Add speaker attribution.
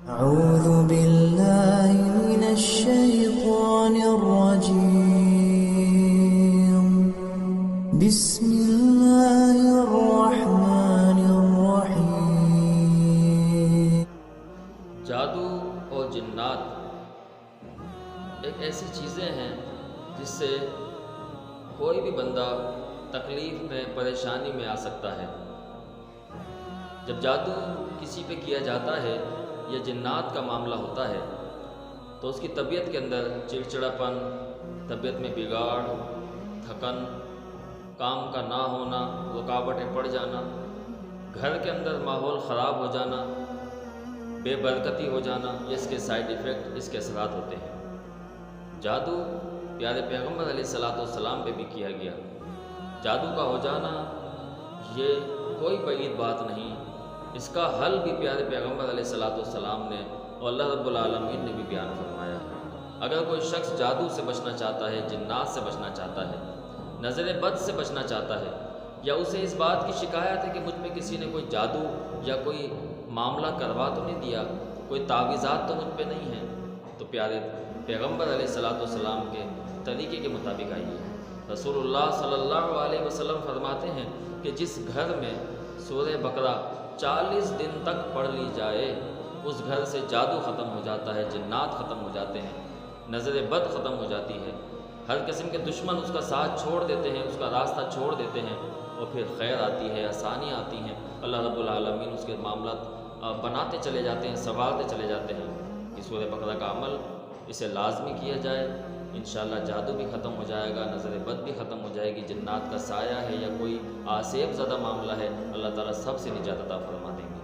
Speaker 1: أعوذ بالله من الشيطان الرجيم بسم الله الرحمن الرحيم
Speaker 2: جادو اور جنات ایک ایسی چیزیں ہیں جس سے کوئی بھی بندہ تکلیف میں پریشانی میں آ سکتا ہے۔ جب جادو کسی پہ کیا جاتا ہے یا جنات کا معاملہ ہوتا ہے تو اس کی طبیعت کے اندر چڑچڑاپن، طبیعت میں بگاڑ، تھکن، کام کا نہ ہونا، رکاوٹیں پڑ جانا، گھر کے اندر ماحول خراب ہو جانا، بے برکتی ہو جانا، یہ اس کے سائیڈ ایفیکٹ، اس کے اثرات ہوتے ہیں۔ جادو پیارے پیغمبر علیہ السلام پہ بھی کیا گیا۔ جادو کا ہو جانا یہ کوئی بعید بات نہیں، اس کا حل بھی پیارے پیغمبر علیہ السلام نے اور اللہ رب العالمین نے بھی بیان فرمایا ہے۔ اگر کوئی شخص جادو سے بچنا چاہتا ہے، جنات سے بچنا چاہتا ہے، نظر بد سے بچنا چاہتا ہے، یا اسے اس بات کی شکایت ہے کہ مجھ پہ کسی نے کوئی جادو یا کوئی معاملہ کروا تو نہیں دیا، کوئی تعویذات تو مجھ پہ نہیں ہیں، تو پیارے پیغمبر علیہ السلام کے طریقے کے مطابق آئیے۔ رسول اللہ صلی اللہ علیہ وسلم فرماتے ہیں کہ جس گھر میں سورہ بقرہ 40 دن تک پڑھ لی جائے اس گھر سے جادو ختم ہو جاتا ہے، جنات ختم ہو جاتے ہیں، نظر بد ختم ہو جاتی ہے، ہر قسم کے دشمن اس کا ساتھ چھوڑ دیتے ہیں، اس کا راستہ چھوڑ دیتے ہیں، اور پھر خیر آتی ہے، آسانی آتی ہیں، اللہ رب العالمین اس کے معاملات بناتے چلے جاتے ہیں، سنوارتے چلے جاتے ہیں۔ کہ سورہ بقرہ کا عمل اسے لازمی کیا جائے، انشاءاللہ جادو بھی ختم ہو جائے گا، نظر بد بھی ختم ہو جائے گی، جنات کا سایہ ہے یا کوئی آسیب زدہ معاملہ ہے، اللہ تعالیٰ سب سے نجات عطا فرما دیں گے۔